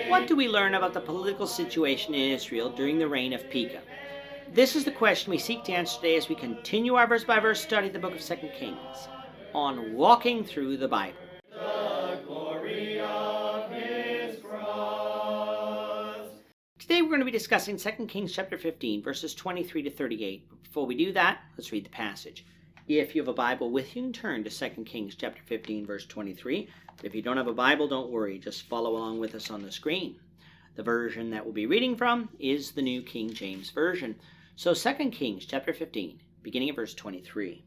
What do we learn about the political situation in Israel during the reign of Pekah? This is the question we seek to answer today as we continue our verse-by-verse study of the book of 2 Kings on Walking Through the Bible. The glory of his cross. Today we're going to be discussing 2 Kings chapter 15, verses 23 to 38. But before we do that, let's read the passage. If you have a Bible with you, you can turn to 2 Kings chapter 15, verse 23. But if you don't have a Bible, don't worry. Just follow along with us on the screen. The version that we'll be reading from is the New King James Version. So 2 Kings chapter 15, beginning at verse 23.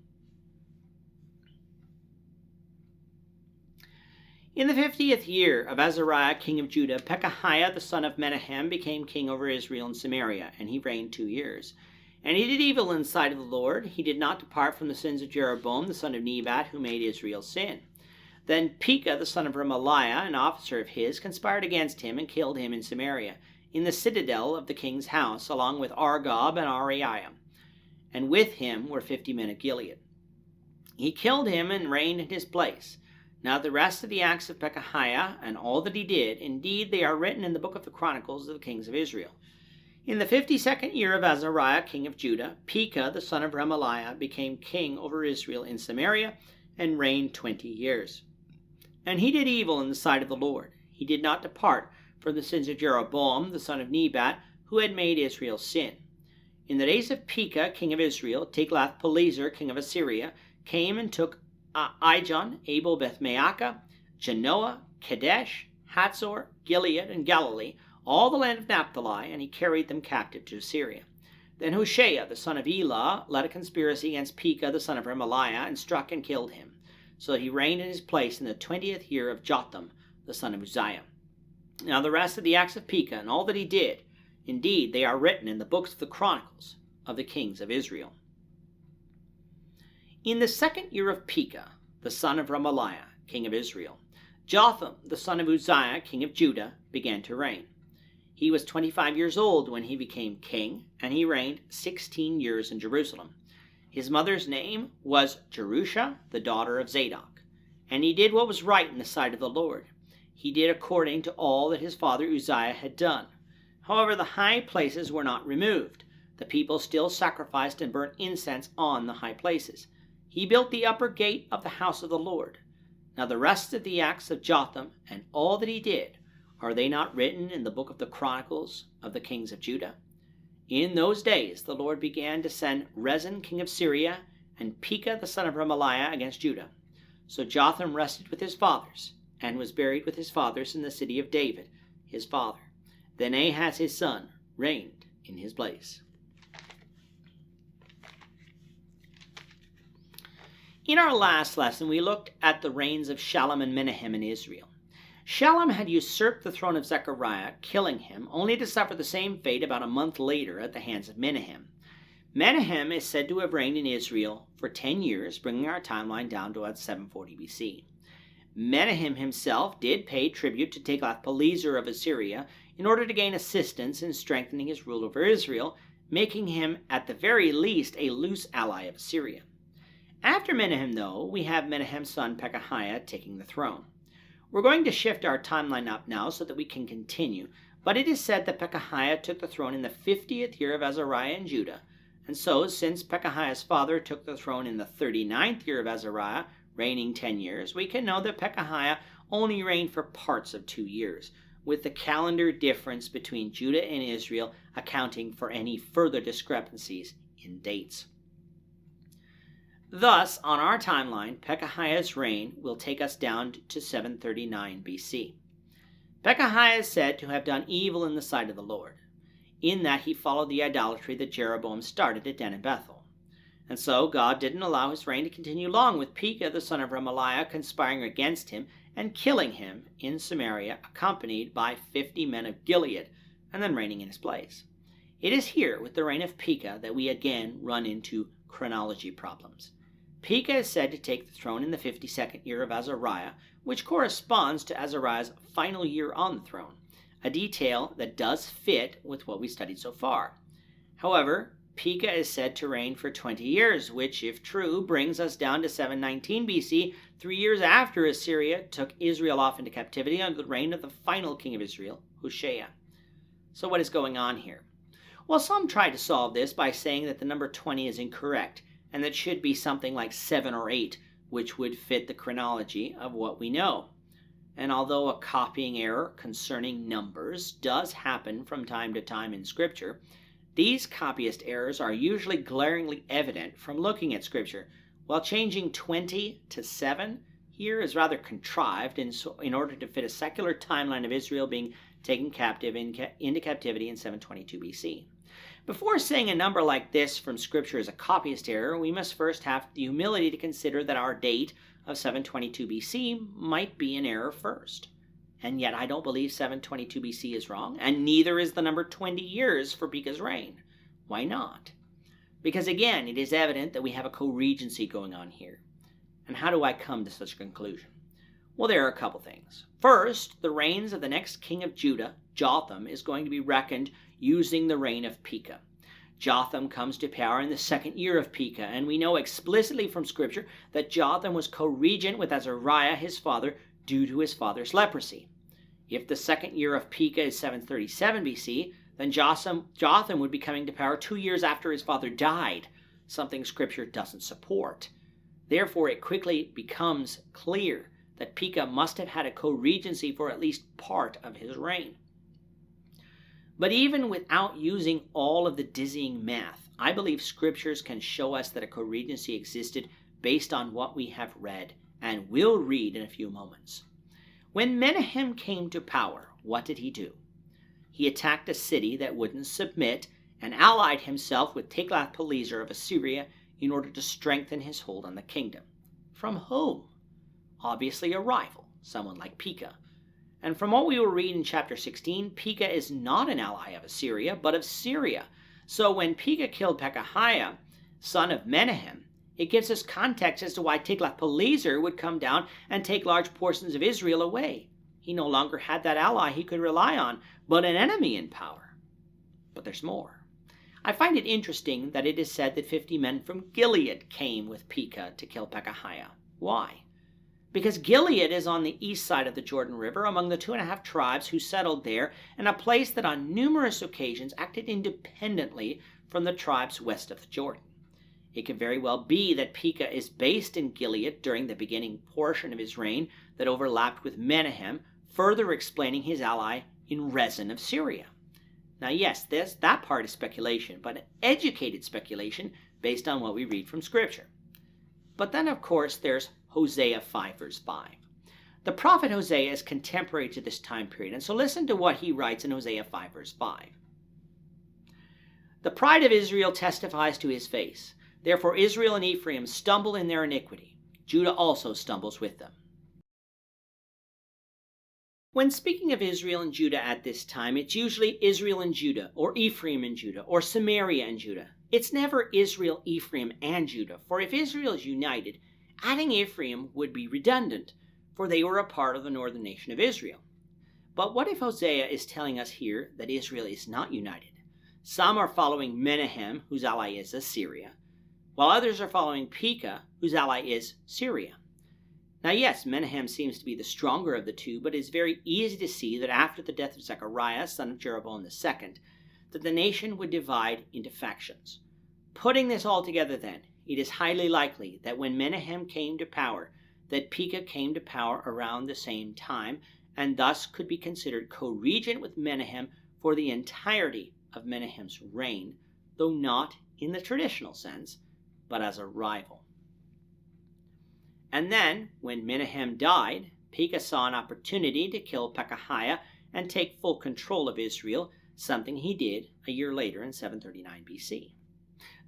In the 50th year of Azariah, king of Judah, Pekah the son of Menahem became king over Israel and Samaria, and he reigned 2 years. And he did evil in the sight of the Lord. He did not depart from the sins of Jeroboam, the son of Nebat, who made Israel sin. Then Pekah, the son of Remaliah, an officer of his, conspired against him and killed him in Samaria, in the citadel of the king's house, along with Argob and Ariam. And with him were 50 men of Gilead. He killed him and reigned in his place. Now the rest of the acts of Pekah and all that he did, indeed they are written in the book of the Chronicles of the kings of Israel. In the 52nd year of Azariah, king of Judah, Pekah, the son of Remaliah, became king over Israel in Samaria and reigned 20 years. And he did evil in the sight of the Lord. He did not depart from the sins of Jeroboam, the son of Nebat, who had made Israel sin. In the days of Pekah, king of Israel, Tiglath-Pileser, king of Assyria, came and took Ijon, Abel Beth-Maacah, Genoa, Kadesh, Hatzor, Gilead, and Galilee, all the land of Naphtali, and he carried them captive to Assyria. Then Hoshea, the son of Elah, led a conspiracy against Pekah, the son of Remaliah, and struck and killed him, so that he reigned in his place in the 20th year of Jotham, the son of Uzziah. Now the rest of the acts of Pekah and all that he did, indeed they are written in the books of the Chronicles of the kings of Israel. In the 2nd year of Pekah, the son of Remaliah, king of Israel, Jotham, the son of Uzziah, king of Judah, began to reign. He was 25 years old when he became king, and he reigned 16 years in Jerusalem. His mother's name was Jerusha, the daughter of Zadok. And he did what was right in the sight of the Lord. He did according to all that his father Uzziah had done. However, the high places were not removed. The people still sacrificed and burnt incense on the high places. He built the upper gate of the house of the Lord. Now the rest of the acts of Jotham and all that he did, are they not written in the book of the Chronicles of the kings of Judah? In those days the Lord began to send Rezin king of Syria and Pekah the son of Remaliah against Judah. So Jotham rested with his fathers, and was buried with his fathers in the city of David, his father. Then Ahaz his son reigned in his place. In our last lesson we looked at the reigns of Shallum and Menahem in Israel. Shallum had usurped the throne of Zechariah, killing him, only to suffer the same fate about a month later at the hands of Menahem. Menahem is said to have reigned in Israel for 10 years, bringing our timeline down to about 740 BC. Menahem himself did pay tribute to Tiglath-Pileser of Assyria in order to gain assistance in strengthening his rule over Israel, making him at the very least a loose ally of Assyria. After Menahem, though, we have Menahem's son Pekah taking the throne. We're going to shift our timeline up now so that we can continue, but it is said that Pekah took the throne in the 50th year of Azariah in Judah, and so since Pekah's father took the throne in the 39th year of Azariah, reigning 10 years, we can know that Pekah only reigned for parts of 2 years, with the calendar difference between Judah and Israel accounting for any further discrepancies in dates. Thus, on our timeline, Pekah's reign will take us down to 739 BC. Pekah is said to have done evil in the sight of the Lord, in that he followed the idolatry that Jeroboam started at Dan and Bethel. And so God didn't allow his reign to continue long, with Pekah the son of Remaliah conspiring against him and killing him in Samaria, accompanied by 50 men of Gilead, and then reigning in his place. It is here, with the reign of Pekah, that we again run into chronology problems. Pekah is said to take the throne in the 52nd year of Azariah, which corresponds to Azariah's final year on the throne, a detail that does fit with what we studied so far. However, Pekah is said to reign for 20 years, which, if true, brings us down to 719 BC, 3 years after Assyria took Israel off into captivity under the reign of the final king of Israel, Hoshea. So what is going on here? Well, some try to solve this by saying that the number 20 is incorrect, and that should be something like 7 or 8, which would fit the chronology of what we know. And although a copying error concerning numbers does happen from time to time in Scripture, these copyist errors are usually glaringly evident from looking at Scripture, while changing 20 to 7 here is rather contrived in order to fit a secular timeline of Israel being taken captive into captivity in 722 BC. Before saying a number like this from Scripture is a copyist error, we must first have the humility to consider that our date of 722 BC might be an error first. And yet I don't believe 722 BC is wrong, and neither is the number 20 years for Pekah's reign. Why not? Because again, it is evident that we have a co-regency going on here. And how do I come to such a conclusion? Well, there are a couple things. First, the reigns of the next king of Judah, Jotham, is going to be reckoned using the reign of Pekah. Jotham comes to power in the second year of Pekah, and we know explicitly from Scripture that Jotham was co-regent with Azariah, his father, due to his father's leprosy. If the second year of Pekah is 737 BC, then Jotham would be coming to power 2 years after his father died, something Scripture doesn't support. Therefore, it quickly becomes clear that Pekah must have had a co-regency for at least part of his reign. But even without using all of the dizzying math, I believe Scriptures can show us that a co-regency existed based on what we have read and will read in a few moments. When Menahem came to power, what did he do? He attacked a city that wouldn't submit and allied himself with Tiglath-Pileser of Assyria in order to strengthen his hold on the kingdom. From whom? Obviously a rival, someone like Pekah. And from what we will read in chapter 16, Pekah is not an ally of Assyria, but of Syria. So when Pekah killed Pekahiah, son of Menahem, it gives us context as to why Tiglath-Pileser would come down and take large portions of Israel away. He no longer had that ally he could rely on, but an enemy in power. But there's more. I find it interesting that it is said that 50 men from Gilead came with Pekah to kill Pekahiah. Why? Because Gilead is on the east side of the Jordan River among the 2.5 tribes who settled there, and a place that on numerous occasions acted independently from the tribes west of the Jordan. It could very well be that Pekah is based in Gilead during the beginning portion of his reign that overlapped with Menahem, further explaining his ally in Rezin of Syria. Now yes, that part is speculation, but an educated speculation based on what we read from Scripture. But then of course there's Hosea 5 verse 5. The prophet Hosea is contemporary to this time period, and so listen to what he writes in Hosea 5 verse 5. The pride of Israel testifies to his face. Therefore Israel and Ephraim stumble in their iniquity. Judah also stumbles with them. When speaking of Israel and Judah at this time, it's usually Israel and Judah, or Ephraim and Judah, or Samaria and Judah. It's never Israel, Ephraim, and Judah, for if Israel is united, adding Ephraim would be redundant, for they were a part of the northern nation of Israel. But what if Hosea is telling us here that Israel is not united? Some are following Menahem, whose ally is Assyria, while others are following Pekah, whose ally is Syria. Now yes, Menahem seems to be the stronger of the two, but it is very easy to see that after the death of Zechariah, son of Jeroboam II, that the nation would divide into factions. Putting this all together then, it is highly likely that when Menahem came to power, that Pekah came to power around the same time, and thus could be considered co-regent with Menahem for the entirety of Menahem's reign, though not in the traditional sense, but as a rival. And then, when Menahem died, Pekah saw an opportunity to kill Pekahiah and take full control of Israel, something he did a year later in 739 BC.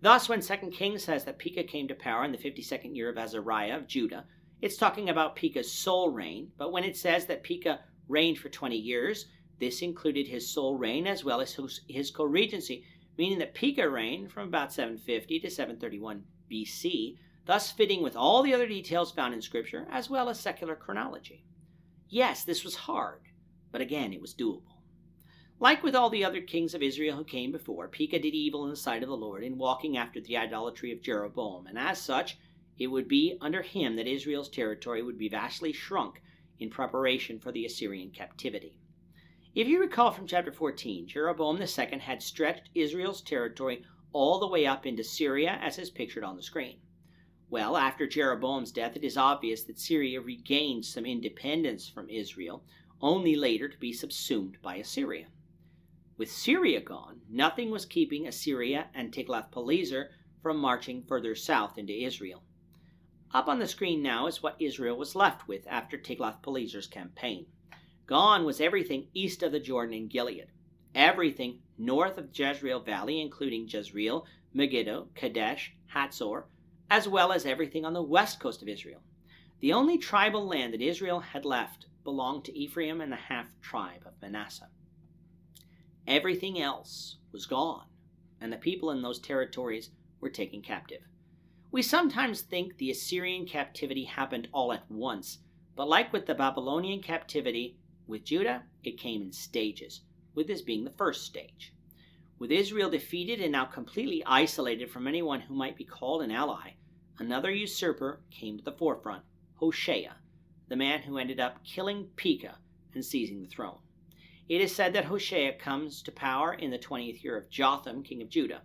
Thus, when 2 Kings says that Pekah came to power in the 52nd year of Azariah of Judah, it's talking about Pekah's sole reign, but when it says that Pekah reigned for 20 years, this included his sole reign as well as his co-regency, meaning that Pekah reigned from about 750 to 731 BC, thus fitting with all the other details found in Scripture, as well as secular chronology. Yes, this was hard, but again, it was doable. Like with all the other kings of Israel who came before, Pekah did evil in the sight of the Lord in walking after the idolatry of Jeroboam, and as such, It would be under him that Israel's territory would be vastly shrunk in preparation for the Assyrian captivity. If you recall from chapter 14, Jeroboam II had stretched Israel's territory all the way up into Syria, as is pictured on the screen. Well, after Jeroboam's death, it is obvious that Syria regained some independence from Israel, only later to be subsumed by Assyria. With Syria gone, nothing was keeping Assyria and Tiglath-Pileser from marching further south into Israel. Up on the screen now is what Israel was left with after Tiglath-Pileser's campaign. Gone was everything east of the Jordan and Gilead, everything north of the Jezreel Valley, including Jezreel, Megiddo, Kadesh, Hatzor, as well as everything on the west coast of Israel. The only tribal land that Israel had left belonged to Ephraim and the half-tribe of Manasseh. Everything else was gone, and the people in those territories were taken captive. We sometimes think the Assyrian captivity happened all at once, but like with the Babylonian captivity with Judah, it came in stages, with this being the first stage. With Israel defeated and now completely isolated from anyone who might be called an ally, another usurper came to the forefront, Hoshea, the man who ended up killing Pekah and seizing the throne. It is said that Hoshea comes to power in the 20th year of Jotham, king of Judah.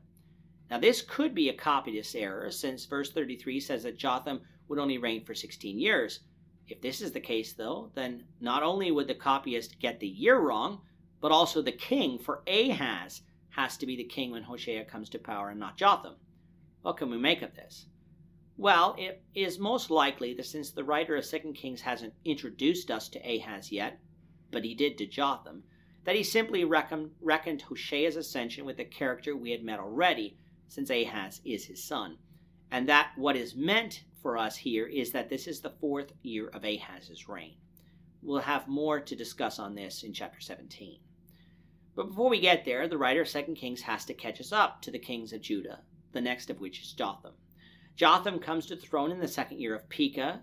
Now this could be a copyist error, since verse 33 says that Jotham would only reign for 16 years. If this is the case, though, then not only would the copyist get the year wrong, but also the king, for Ahaz has to be the king when Hoshea comes to power and not Jotham. What can we make of this? Well, it is most likely that since the writer of 2 Kings hasn't introduced us to Ahaz yet, but he did to Jotham, that he simply reckoned Hoshea's ascension with the character we had met already, since Ahaz is his son, and that what is meant for us here is that this is the 4th year of Ahaz's reign. We'll have more to discuss on this in chapter 17. But before we get there, the writer of 2 Kings has to catch us up to the kings of Judah, the next of which is Jotham. Jotham comes to the throne in the 2nd year of Pekah,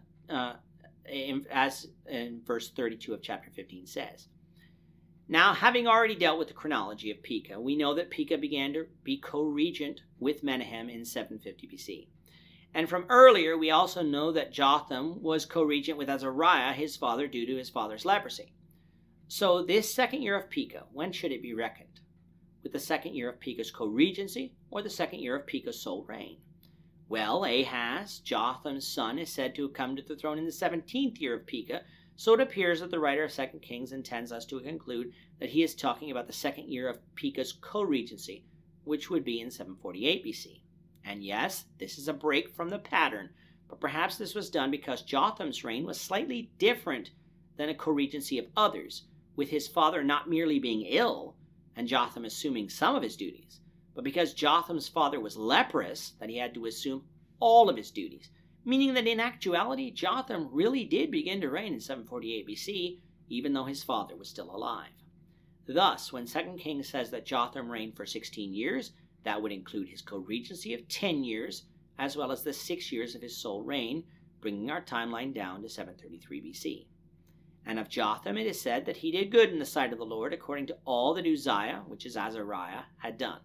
as in verse 32 of chapter 15 says. Now, having already dealt with the chronology of Pekah, we know that Pekah began to be co-regent with Menahem in 750 BC. And from earlier, we also know that Jotham was co-regent with Azariah, his father, due to his father's leprosy. So this 2nd year of Pekah, when should it be reckoned? With the 2nd year of Pekah's co-regency or the 2nd year of Pekah's sole reign? Well, Ahaz, Jotham's son, is said to have come to the throne in the 17th year of Pekah, so it appears that the writer of 2 Kings intends us to conclude that he is talking about the 2nd year of Pekah's co-regency, which would be in 748 BC. And yes, this is a break from the pattern, but perhaps this was done because Jotham's reign was slightly different than a co-regency of others, with his father not merely being ill, and Jotham assuming some of his duties, but because Jotham's father was leprous, that he had to assume all of his duties, meaning that in actuality, Jotham really did begin to reign in 748 BC, even though his father was still alive. Thus, when 2 Kings says that Jotham reigned for 16 years, that would include his co-regency of 10 years, as well as the 6 years of his sole reign, bringing our timeline down to 733 BC. And of Jotham it is said that he did good in the sight of the Lord, according to all that Uzziah, which is Azariah, had done.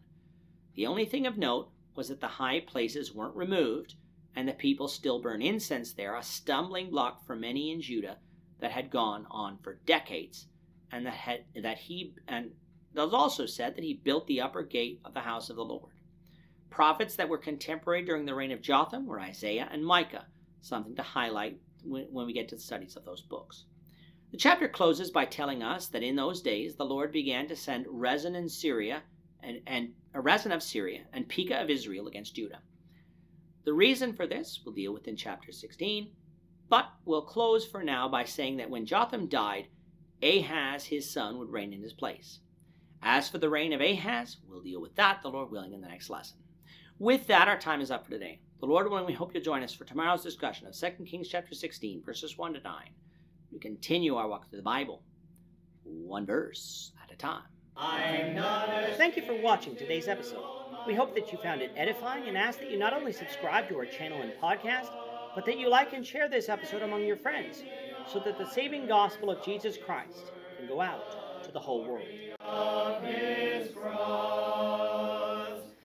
The only thing of note was that the high places weren't removed, and the people still burn incense there, a stumbling block for many in Judah that had gone on for decades, and it was also said that he built the upper gate of the house of the Lord. Prophets that were contemporary during the reign of Jotham were Isaiah and Micah, something to highlight when we get to the studies of those books. The chapter closes by telling us that in those days the Lord began to send Rezin of Syria and Pekah of Israel against Judah. The reason for this we'll deal with in chapter 16, but we'll close for now by saying that when Jotham died, Ahaz, his son, would reign in his place. As for the reign of Ahaz, we'll deal with that, the Lord willing, in the next lesson. With that, our time is up for today. The Lord willing, we hope you'll join us for tomorrow's discussion of 2 Kings chapter 16, verses 1 to 9. We continue our walk through the Bible, one verse at a time. Thank you for watching today's episode. We hope that you found it edifying and ask that you not only subscribe to our channel and podcast, but that you like and share this episode among your friends, so that the saving gospel of Jesus Christ can go out to the whole world.